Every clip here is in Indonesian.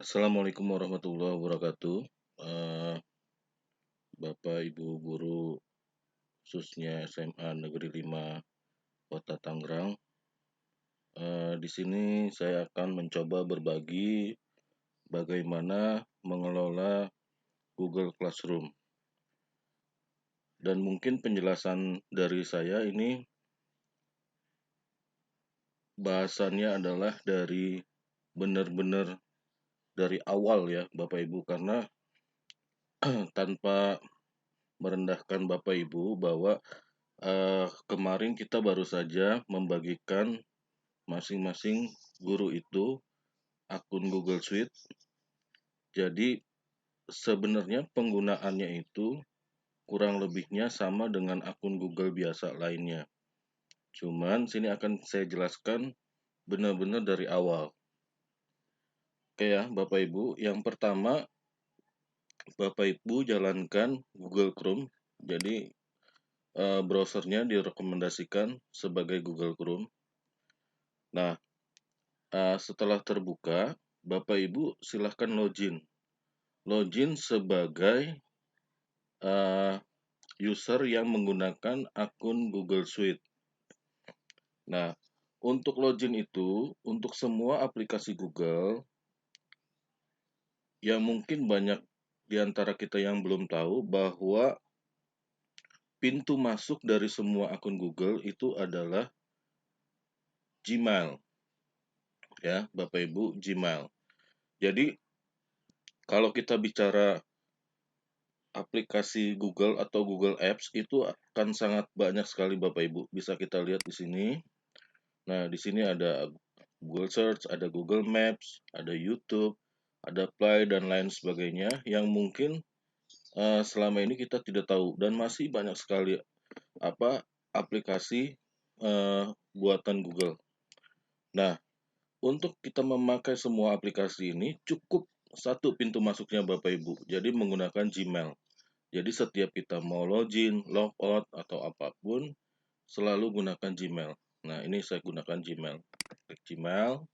Assalamualaikum warahmatullahi wabarakatuh. Bapak Ibu guru khususnya SMA Negeri 5 Kota Tangerang. Di sini saya akan mencoba berbagi bagaimana mengelola Google Classroom. Dan mungkin penjelasan dari saya ini bahasannya adalah dari benar-benar dari awal ya Bapak Ibu, karena tanpa merendahkan Bapak Ibu bahwa kemarin kita baru saja membagikan masing-masing guru itu akun Google Suite. Jadi sebenarnya penggunaannya itu kurang lebihnya sama dengan akun Google biasa lainnya. Cuman sini akan saya jelaskan benar-benar dari awal. Oke ya, Bapak Ibu. Yang pertama, Bapak Ibu jalankan Google Chrome. Jadi browsernya direkomendasikan sebagai Google Chrome. Nah, setelah terbuka, Bapak Ibu silahkan login. Login sebagai user yang menggunakan akun Google Suite. Nah, untuk login itu, untuk semua aplikasi Google, yang mungkin banyak di antara kita yang belum tahu bahwa pintu masuk dari semua akun Google itu adalah Gmail. Ya, Bapak Ibu, Gmail. Jadi, kalau kita bicara aplikasi Google atau Google Apps itu akan sangat banyak sekali Bapak Ibu. Bisa kita lihat di sini. Nah, di sini ada Google Search, ada Google Maps, ada YouTube, ada Play dan lain sebagainya yang mungkin selama ini kita tidak tahu dan masih banyak sekali aplikasi buatan Google. Nah, untuk kita memakai semua aplikasi ini cukup satu pintu masuknya Bapak Ibu. Jadi menggunakan Gmail. Jadi setiap kita mau login, logout atau apapun selalu gunakan Gmail. Nah, ini saya gunakan Gmail. Klik Gmail.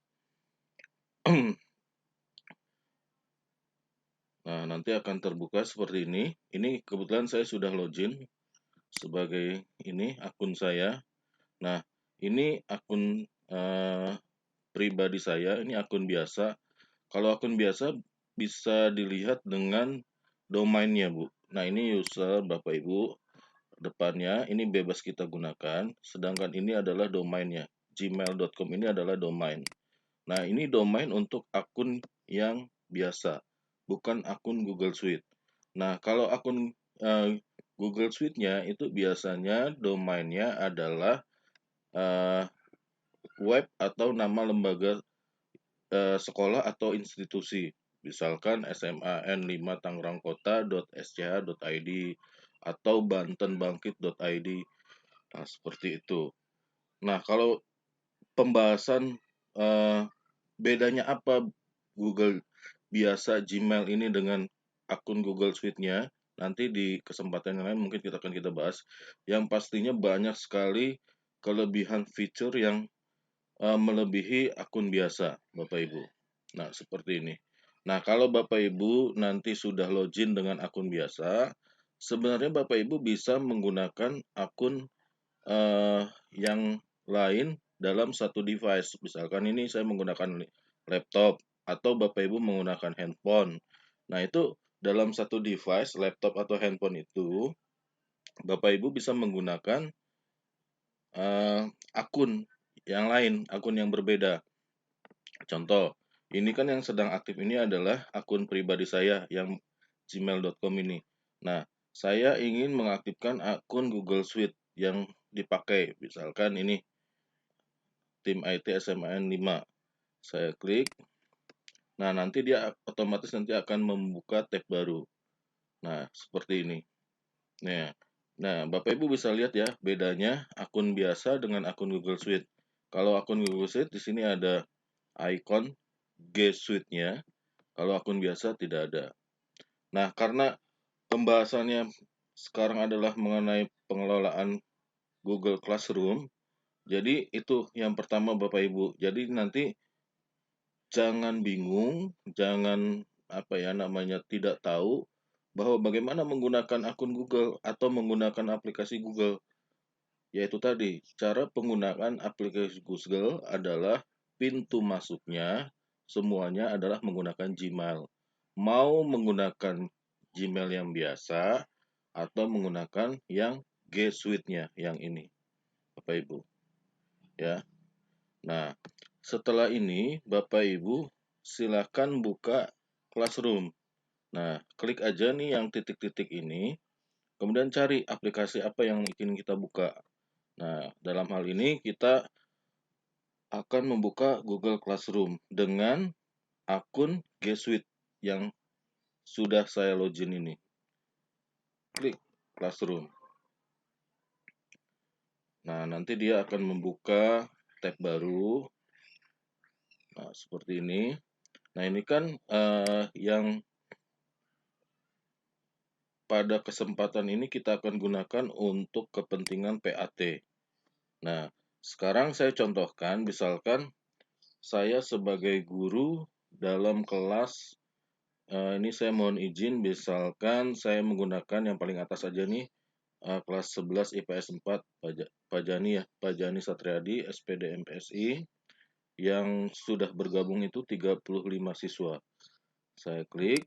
Nah, nanti akan terbuka seperti ini. Ini kebetulan saya sudah login sebagai ini akun saya. Nah, ini akun pribadi saya, ini akun biasa. Kalau akun biasa bisa dilihat dengan domainnya, Bu. Nah, ini user Bapak Ibu. Depannya ini bebas kita gunakan, sedangkan ini adalah domainnya. Gmail.com ini adalah domain. Nah, ini domain untuk akun yang biasa, bukan akun Google Suite. Nah, kalau akun Google Suite-nya itu biasanya domainnya adalah web atau nama lembaga sekolah atau institusi. Misalkan SMAN 5 Tangerang Kota.sch.id atau bantenbangkit.id. Nah, seperti itu. Nah, kalau pembahasan bedanya apa Google biasa Gmail ini dengan akun Google Suite-nya, nanti di kesempatan yang lain mungkin kita akan bahas. Yang pastinya banyak sekali kelebihan fitur yang melebihi akun biasa, Bapak Ibu. Nah, seperti ini. Nah, kalau Bapak Ibu nanti sudah login dengan akun biasa, sebenarnya Bapak Ibu bisa menggunakan akun yang lain dalam satu device. Misalkan ini saya menggunakan laptop atau Bapak Ibu menggunakan handphone. Nah, itu dalam satu device, laptop atau handphone itu, Bapak Ibu bisa menggunakan akun yang lain, akun yang berbeda. Contoh, ini kan yang sedang aktif ini adalah akun pribadi saya yang gmail.com ini. Nah, saya ingin mengaktifkan akun Google Suite yang dipakai. Misalkan ini tim IT SMAN 5. Saya klik. Nah, nanti dia otomatis nanti akan membuka tab baru. Nah, seperti ini. Nah, Bapak Ibu bisa lihat ya bedanya akun biasa dengan akun Google Suite. Kalau akun Google Suite di sini ada icon G Suite-nya. Kalau akun biasa tidak ada. Nah, karena pembahasannya sekarang adalah mengenai pengelolaan Google Classroom, jadi itu yang pertama Bapak Ibu. Jadi nanti jangan bingung, jangan tidak tahu bahwa bagaimana menggunakan akun Google atau menggunakan aplikasi Google. Yaitu tadi, cara penggunaan aplikasi Google adalah pintu masuknya semuanya adalah menggunakan Gmail. Mau menggunakan Gmail yang biasa atau menggunakan yang G Suite-nya yang ini, Bapak Ibu. Ya. Nah, setelah ini Bapak Ibu silakan buka Classroom. Nah, klik aja nih yang titik-titik ini, kemudian cari aplikasi apa yang ingin kita buka. Nah, dalam hal ini kita akan membuka Google Classroom dengan akun G Suite yang sudah saya login ini. Klik Classroom. Nah, nanti dia akan membuka tab baru. Nah, seperti ini. Nah, ini kan yang pada kesempatan ini kita akan gunakan untuk kepentingan PAT. Nah, sekarang saya contohkan, misalkan saya sebagai guru dalam kelas, ini saya mohon izin, misalkan saya menggunakan yang paling atas aja nih, kelas 11 IPS 4, Pajani ya, Pajani Satriadi, SPD MPSI, yang sudah bergabung itu 35 siswa. Saya klik.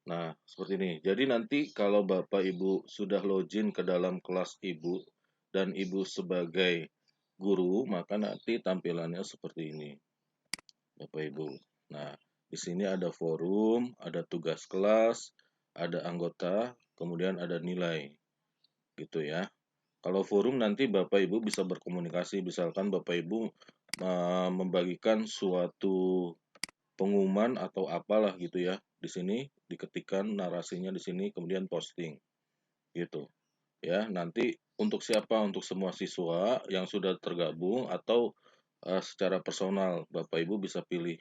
Nah, seperti ini. Jadi nanti kalau Bapak Ibu sudah login ke dalam kelas Ibu dan Ibu sebagai guru, maka nanti tampilannya seperti ini, Bapak Ibu. Nah, di sini ada forum, ada tugas kelas, ada anggota, kemudian ada nilai. Gitu ya. Kalau forum nanti Bapak Ibu bisa berkomunikasi, misalkan Bapak Ibu membagikan suatu pengumuman atau apalah gitu ya. Di sini diketikkan narasinya di sini kemudian posting gitu. Ya, nanti untuk siapa? Untuk semua siswa yang sudah tergabung atau secara personal Bapak Ibu bisa pilih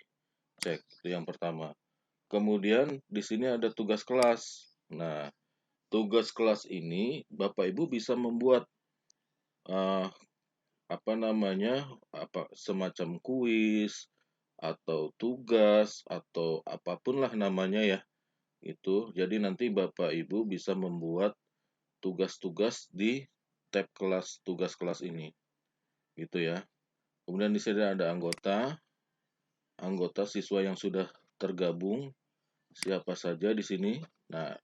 cek. Itu yang pertama. Kemudian di sini ada tugas kelas. Nah, tugas kelas ini Bapak Ibu bisa membuat eh, semacam kuis atau tugas atau apapun lah namanya ya. Itu jadi nanti Bapak Ibu bisa membuat tugas-tugas di tab kelas tugas kelas ini. Gitu ya. Kemudian di sini ada anggota siswa yang sudah tergabung siapa saja di sini. Nah,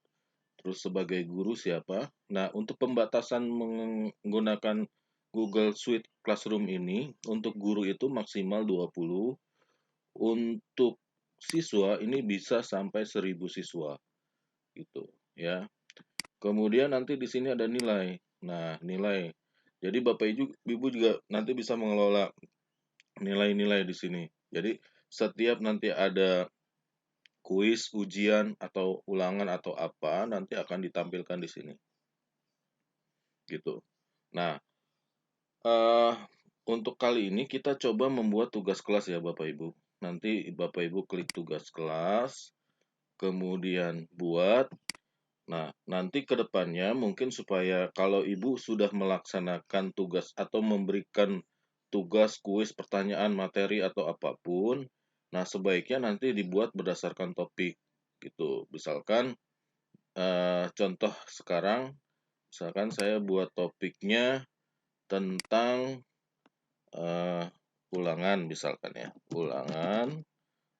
terus sebagai guru siapa? Nah, untuk pembatasan menggunakan Google Suite Classroom ini untuk guru itu maksimal 20, untuk siswa ini bisa sampai 1000 siswa gitu ya. Kemudian nanti di sini ada nilai. Nah, nilai. Jadi Bapak Ibu juga nanti bisa mengelola nilai-nilai di sini. Jadi setiap nanti ada kuis, ujian atau ulangan atau apa nanti akan ditampilkan di sini. Gitu. Nah, eh untuk kali ini kita coba membuat tugas kelas ya Bapak Ibu. Nanti Bapak Ibu klik tugas kelas, kemudian buat. Nah, nanti ke depannya mungkin supaya kalau Ibu sudah melaksanakan tugas atau memberikan tugas, kuis, pertanyaan, materi atau apapun, nah sebaiknya nanti dibuat berdasarkan topik gitu. Misalkan contoh sekarang, misalkan saya buat topiknya tentang ulangan misalkan ya, ulangan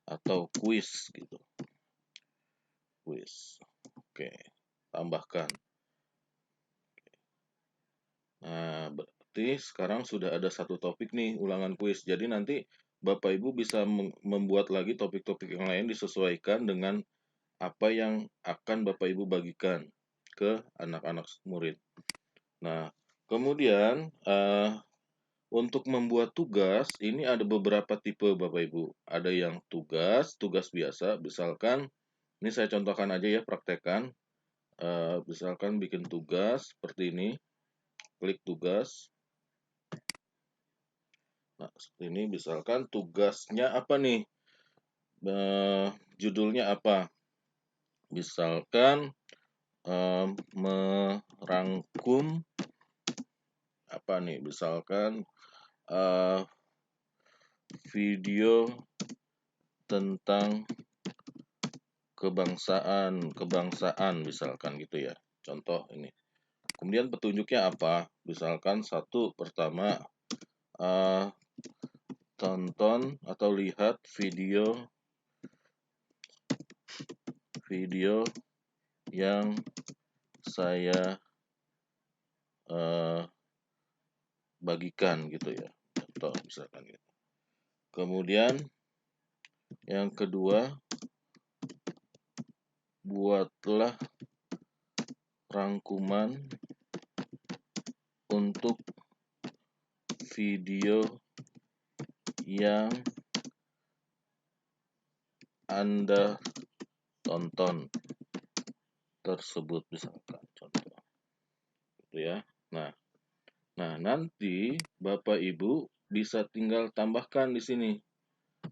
atau kuis gitu. Kuis. Oke, tambahkan. Nah, berarti sekarang sudah ada satu topik nih, ulangan kuis. Jadi nanti Bapak Ibu bisa membuat lagi topik-topik yang lain disesuaikan dengan apa yang akan Bapak Ibu bagikan ke anak-anak murid. Nah, kemudian untuk membuat tugas, ini ada beberapa tipe Bapak Ibu. Ada yang tugas biasa, misalkan, ini saya contohkan aja ya, praktekan. Misalkan bikin tugas seperti ini, klik tugas. Nah, seperti ini misalkan tugasnya apa nih? Judulnya apa? Misalkan merangkum apa nih? Misalkan video tentang kebangsaan misalkan gitu ya. Contoh ini. Kemudian petunjuknya apa? Misalkan satu pertama tonton atau lihat video yang saya bagikan gitu ya. Contoh misalkan gitu. Kemudian yang kedua, buatlah rangkuman untuk video yang Anda tonton tersebut misalkan contoh gitu ya. Nah, nanti Bapak Ibu bisa tinggal tambahkan di sini.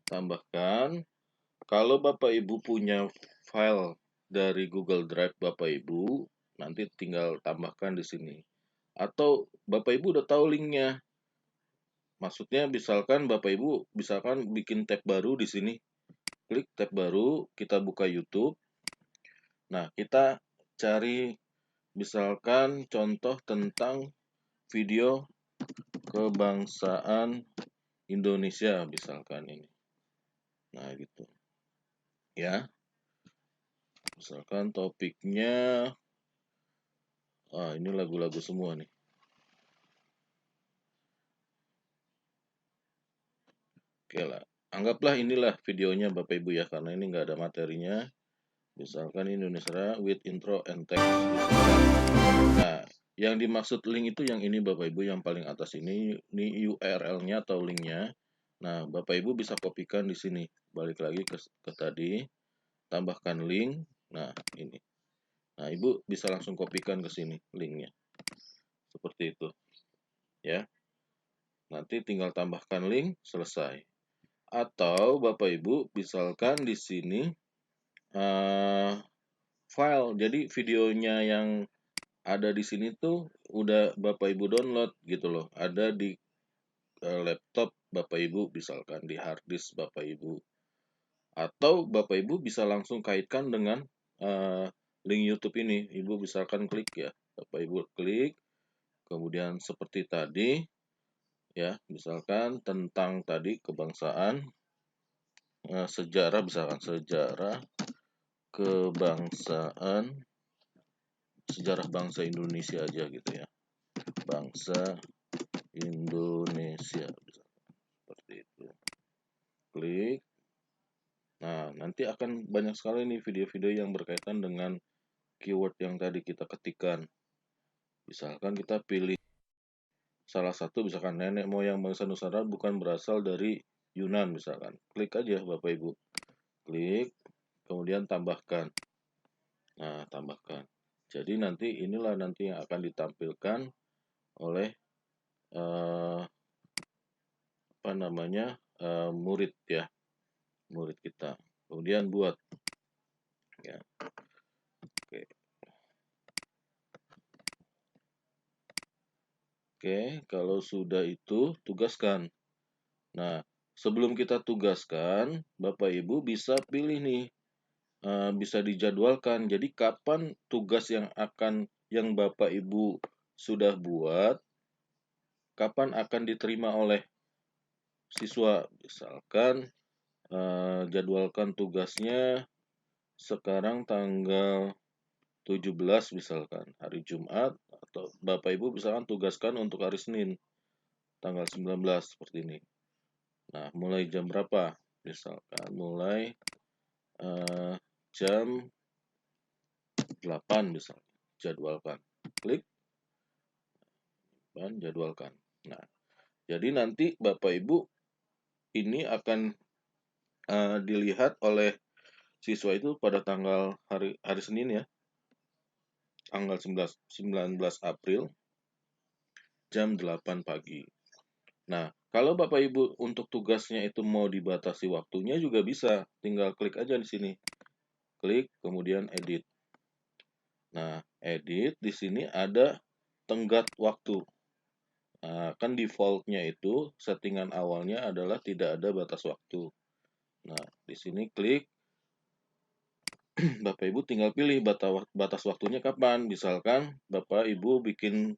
Tambahkan kalau Bapak Ibu punya file dari Google Drive Bapak Ibu, nanti tinggal tambahkan di sini. Atau Bapak Ibu udah tahu linknya. Maksudnya misalkan Bapak Ibu bikin tab baru di sini. Klik tab baru, kita buka YouTube. Nah, kita cari misalkan contoh tentang video kebangsaan Indonesia misalkan ini. Nah, gitu. Ya. Misalkan topiknya ini lagu-lagu semua nih. Oke lah. Anggaplah inilah videonya Bapak Ibu ya, karena ini nggak ada materinya. Misalkan Indonesia with intro and text. Nah, yang dimaksud link itu yang ini Bapak Ibu, yang paling atas ini URL-nya atau linknya. Nah, Bapak Ibu bisa kopikan di sini. Balik lagi ke tadi, tambahkan link. Nah, ini. Nah, Ibu bisa langsung kopikan ke sini linknya. Seperti itu. Ya. Nanti tinggal tambahkan link, selesai. Atau Bapak Ibu misalkan di sini file. Jadi videonya yang ada di sini tuh udah Bapak Ibu download gitu loh. Ada di laptop Bapak Ibu misalkan, di hard disk Bapak Ibu. Atau Bapak Ibu bisa langsung kaitkan dengan link YouTube ini. Ibu misalkan klik ya. Bapak Ibu klik, kemudian seperti tadi ya, misalkan tentang tadi kebangsaan, sejarah misalkan sejarah kebangsaan, sejarah bangsa Indonesia aja gitu ya. Bangsa Indonesia seperti itu. Klik. Nah, nanti akan banyak sekali nih video-video yang berkaitan dengan keyword yang tadi kita ketikkan. Misalkan kita pilih salah satu, misalkan nenek moyang bangsa Nusantara bukan berasal dari Yunan misalkan. Klik aja Bapak Ibu. Klik, kemudian tambahkan. Nah, tambahkan. Jadi nanti inilah nanti yang akan ditampilkan oleh murid ya, murid kita. Kemudian buat ya. Oke, kalau sudah itu tugaskan. Nah, sebelum kita tugaskan, Bapak Ibu bisa pilih nih, bisa dijadwalkan. Jadi kapan tugas yang Bapak Ibu sudah buat, kapan akan diterima oleh siswa. Misalkan jadwalkan tugasnya sekarang tanggal 17 misalkan, hari Jumat, atau Bapak Ibu misalkan tugaskan untuk hari Senin, tanggal 19 seperti ini. Nah, mulai jam berapa? Misalkan mulai jam 8 misalkan, jadwalkan. Klik, dan jadwalkan. Nah, jadi nanti Bapak Ibu ini akan dilihat oleh siswa itu pada tanggal hari Senin ya, tanggal 19 April jam 8 pagi. Nah, kalau Bapak Ibu untuk tugasnya itu mau dibatasi waktunya juga bisa, tinggal klik aja di sini. Klik, kemudian edit. Nah, edit di sini ada tenggat waktu. Nah, kan defaultnya itu settingan awalnya adalah tidak ada batas waktu. Nah, di sini klik, Bapak Ibu tinggal pilih batas waktunya kapan. Misalkan Bapak Ibu bikin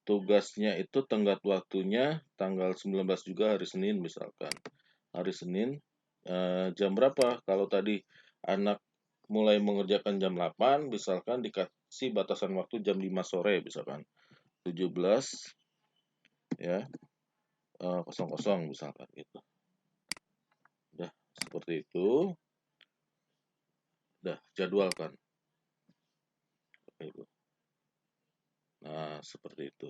tugasnya itu tenggat waktunya tanggal 19 juga hari Senin misalkan. Hari Senin jam berapa? Kalau tadi anak mulai mengerjakan jam 8, misalkan dikasih batasan waktu jam 5 sore misalkan. 17 ya 00 misalkan gitu. Udah seperti itu. Udah jadwalkan. Ibu. Nah, seperti itu.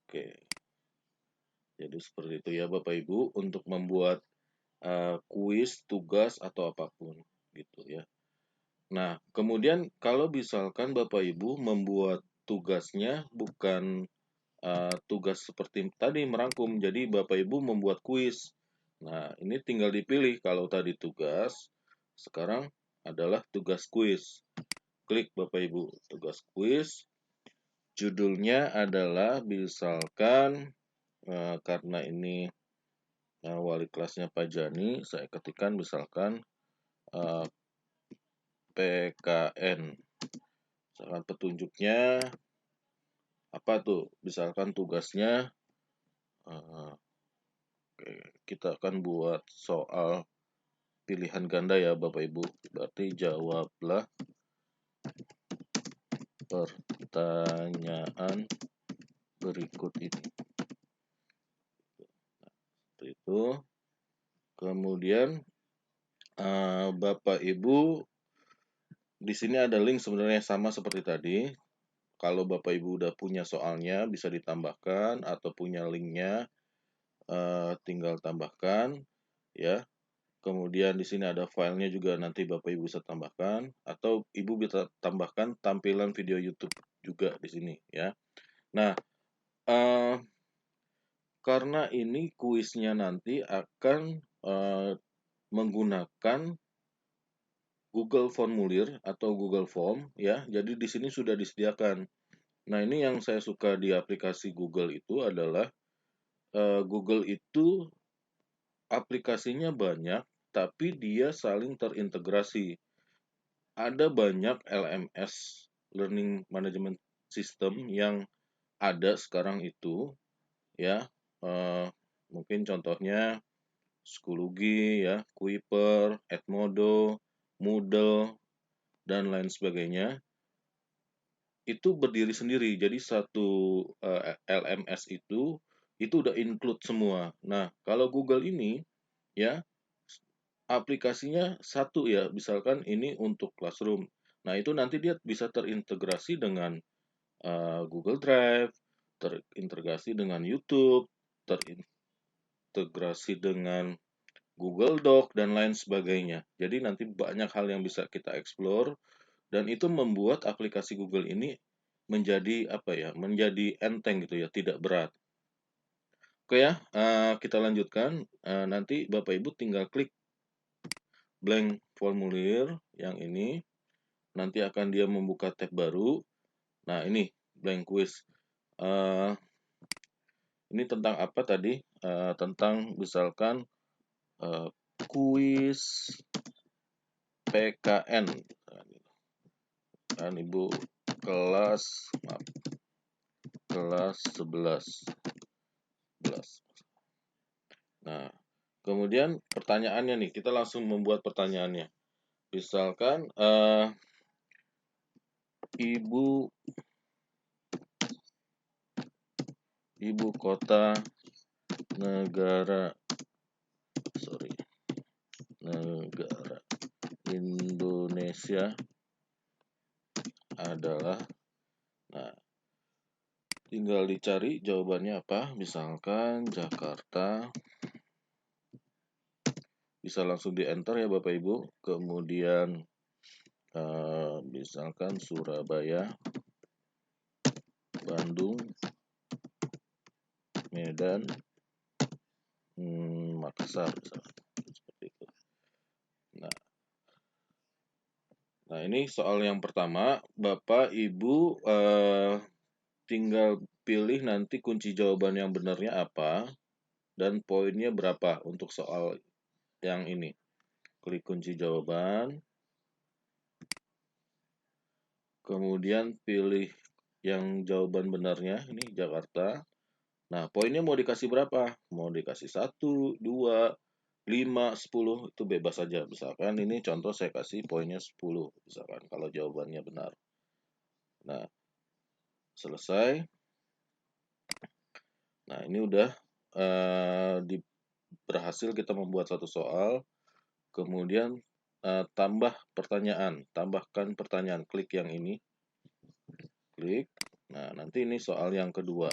Oke. Jadi seperti itu ya Bapak Ibu untuk membuat kuis, tugas atau apapun gitu ya. Nah, kemudian kalau misalkan Bapak Ibu membuat tugasnya bukan tugas seperti tadi merangkum, jadi Bapak Ibu membuat kuis. Nah, ini tinggal dipilih kalau tadi tugas, sekarang adalah tugas kuis. Klik Bapak Ibu, tugas kuis. Judulnya adalah misalkan karena ini wali kelasnya Pak Jani, saya ketikkan misalkan PKN. Misalkan petunjuknya apa tuh? Misalkan tugasnya kita akan buat soal pilihan ganda ya Bapak Ibu. Berarti jawablah pertanyaan berikut ini. Seperti itu. Kemudian Bapak Ibu di sini ada link sebenarnya sama seperti tadi. Kalau Bapak Ibu udah punya soalnya bisa ditambahkan atau punya linknya tinggal tambahkan ya. Kemudian di sini ada filenya juga nanti Bapak Ibu bisa tambahkan atau Ibu bisa tambahkan tampilan video YouTube juga di sini ya. Nah, karena ini kuisnya nanti akan menggunakan Google Formulir atau Google Form ya. Jadi di sini sudah disediakan. Nah, ini yang saya suka di aplikasi Google itu adalah Google itu aplikasinya banyak, tapi dia saling terintegrasi. Ada banyak LMS, Learning Management System, yang ada sekarang itu, ya. Mungkin contohnya Schoology, ya, Kuiper, Edmodo, Moodle, dan lain sebagainya. Itu berdiri sendiri. Jadi satu LMS itu udah include semua. Nah, kalau Google ini, ya, aplikasinya satu ya, misalkan ini untuk Classroom. Nah, itu nanti dia bisa terintegrasi dengan Google Drive, terintegrasi dengan YouTube, terintegrasi dengan Google Doc, dan lain sebagainya. Jadi nanti banyak hal yang bisa kita explore, dan itu membuat aplikasi Google ini menjadi apa ya, menjadi enteng gitu ya, tidak berat. Oke ya, kita lanjutkan. Nanti Bapak Ibu tinggal klik blank formulir yang ini, nanti akan dia membuka tab baru. Nah, ini blank quiz. Ini tentang apa tadi? Tentang misalkan kuis PKN. Kan Ibu kelas 11. Nah, kemudian pertanyaannya nih, kita langsung membuat pertanyaannya. Misalkan ibu kota negara Indonesia adalah, nah, tinggal dicari jawabannya apa. Misalkan Jakarta, bisa langsung di enter ya Bapak Ibu. Kemudian misalkan Surabaya, Bandung, Medan, Makassar misalkan. Seperti itu. Nah, ini soal yang pertama, Bapak Ibu tinggal pilih nanti kunci jawaban yang benarnya apa dan poinnya berapa untuk soal yang ini. Klik kunci jawaban, kemudian pilih yang jawaban benarnya, ini Jakarta. Nah, poinnya mau dikasih berapa? Mau dikasih 1, 2, 5, 10, itu bebas saja. Misalkan ini contoh saya kasih poinnya 10, misalkan kalau jawabannya benar. Nah, selesai. Nah, ini udah berhasil kita membuat satu soal. Kemudian tambahkan pertanyaan, klik yang ini. Klik. Nah, nanti ini soal yang kedua,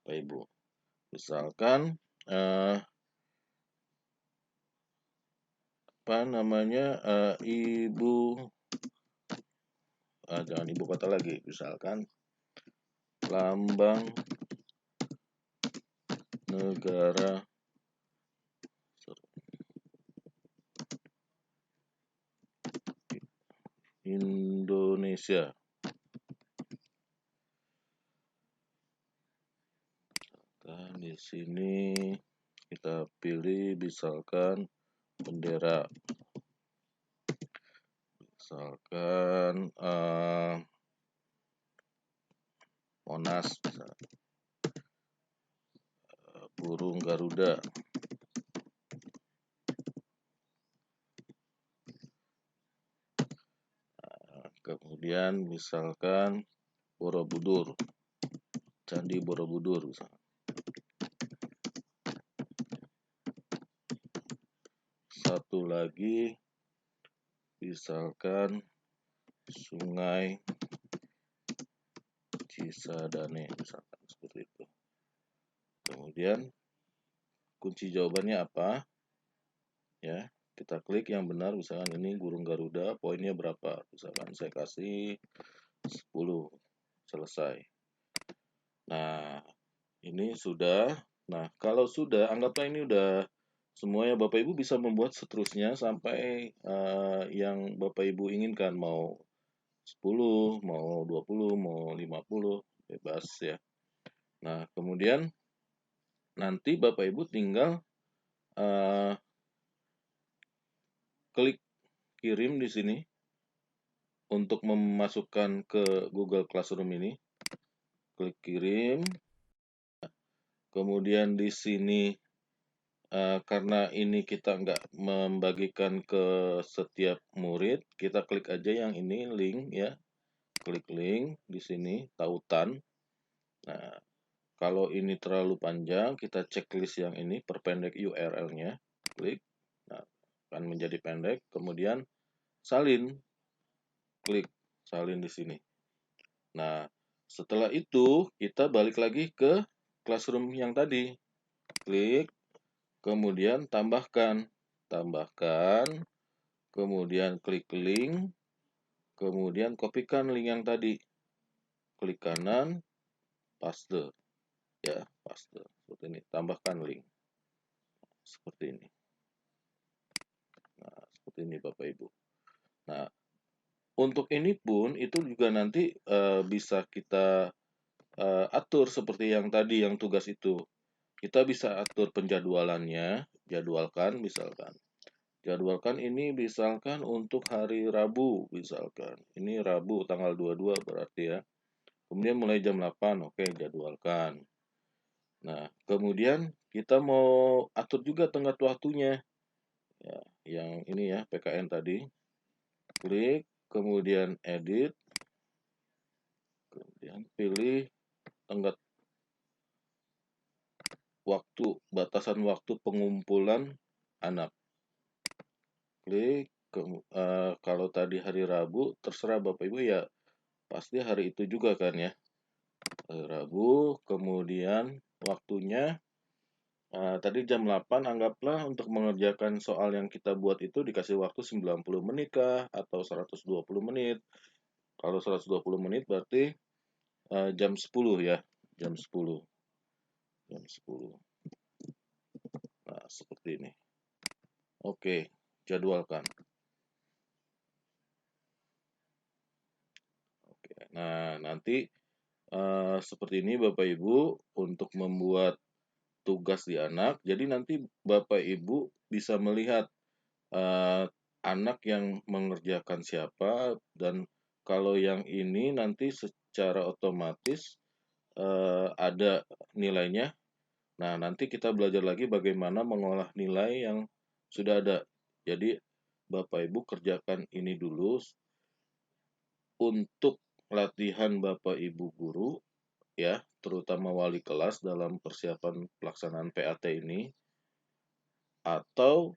Bapak Ibu. Misalkan ibu, jangan ibu kota lagi, misalkan lambang negara Indonesia. Nah, di sini kita pilih misalkan bendera, misalkan Monas, misalkan. Burung Garuda. Nah, kemudian misalkan Borobudur, Candi Borobudur misalkan. Satu lagi misalkan Sungai Cisadane, misalkan seperti itu. Kemudian kunci jawabannya apa? Ya, kita klik yang benar, misalkan ini burung Garuda, poinnya berapa? Misalkan saya kasih 10, selesai. Nah, ini sudah. Nah, kalau sudah, anggaplah ini udah semuanya, Bapak Ibu bisa membuat seterusnya sampai yang Bapak Ibu inginkan, mau 10, mau 20, mau 50, bebas ya. Nah, kemudian nanti Bapak Ibu tinggal klik kirim di sini untuk memasukkan ke Google Classroom ini. Klik kirim. Kemudian di sini karena ini kita nggak membagikan ke setiap murid, kita klik aja yang ini, link ya. Klik link di sini, tautan. Nah, kalau ini terlalu panjang, kita checklist yang ini, perpendek URL-nya. Klik. Nah, akan menjadi pendek. Kemudian salin. Klik salin di sini. Nah, setelah itu kita balik lagi ke Classroom yang tadi. Klik, kemudian tambahkan, kemudian klik link, kemudian kopikan link yang tadi. Klik kanan, paste. Ya, paste. Seperti ini, tambahkan link. Seperti ini. Nah, seperti ini Bapak Ibu. Nah, untuk ini pun itu juga nanti bisa kita atur seperti yang tadi, yang tugas itu. Kita bisa atur penjadwalannya, jadwalkan misalkan. Jadwalkan ini misalkan untuk hari Rabu misalkan. Ini Rabu tanggal 22 berarti ya. Kemudian mulai jam 8, oke, jadwalkan. Nah, kemudian kita mau atur juga tenggat waktunya. Ya, yang ini ya, PKN tadi. Klik, kemudian edit. Kemudian pilih tenggat waktu, batasan waktu pengumpulan anak. Klik, kalau tadi hari Rabu, terserah Bapak Ibu ya, pasti hari itu juga kan ya. Hari Rabu, kemudian waktunya, tadi jam 8, anggaplah untuk mengerjakan soal yang kita buat itu dikasih waktu 90 menit kah, atau 120 menit. Kalau 120 menit berarti jam 10 ya, jam 10. Jam 10. Nah, seperti ini. Oke, jadwalkan. Oke, nah nanti seperti ini Bapak Ibu untuk membuat tugas di anak. Jadi nanti Bapak Ibu bisa melihat anak yang mengerjakan siapa, dan kalau yang ini nanti secara otomatis ada nilainya. Nah, nanti kita belajar lagi bagaimana mengolah nilai yang sudah ada. Jadi Bapak Ibu kerjakan ini dulu untuk latihan Bapak Ibu guru ya, terutama wali kelas dalam persiapan pelaksanaan PAT ini, atau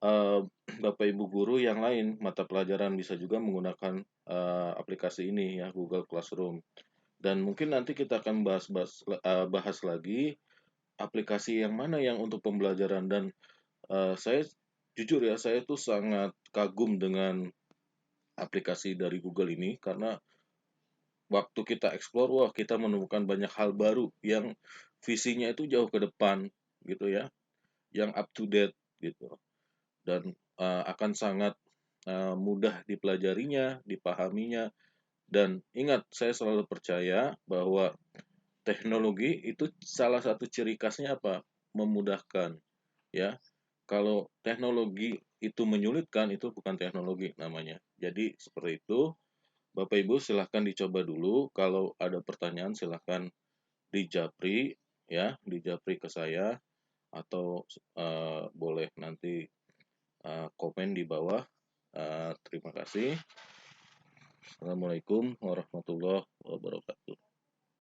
eh, Bapak Ibu guru yang lain mata pelajaran bisa juga menggunakan aplikasi ini ya, Google Classroom. Dan mungkin nanti kita akan bahas lagi aplikasi yang mana yang untuk pembelajaran. Dan saya jujur ya, saya tuh sangat kagum dengan aplikasi dari Google ini, karena waktu kita explore, wah, kita menemukan banyak hal baru yang visinya itu jauh ke depan gitu ya, yang up to date gitu, dan akan sangat mudah dipelajarinya, dipahaminya. Dan ingat, saya selalu percaya bahwa teknologi itu salah satu ciri khasnya apa? Memudahkan, ya. Kalau teknologi itu menyulitkan, itu bukan teknologi namanya. Jadi seperti itu. Bapak Ibu silahkan dicoba dulu. Kalau ada pertanyaan silahkan dijapri ya, dijapri ke saya, atau boleh nanti komen di bawah. Terima kasih. Assalamualaikum warahmatullahi wabarakatuh.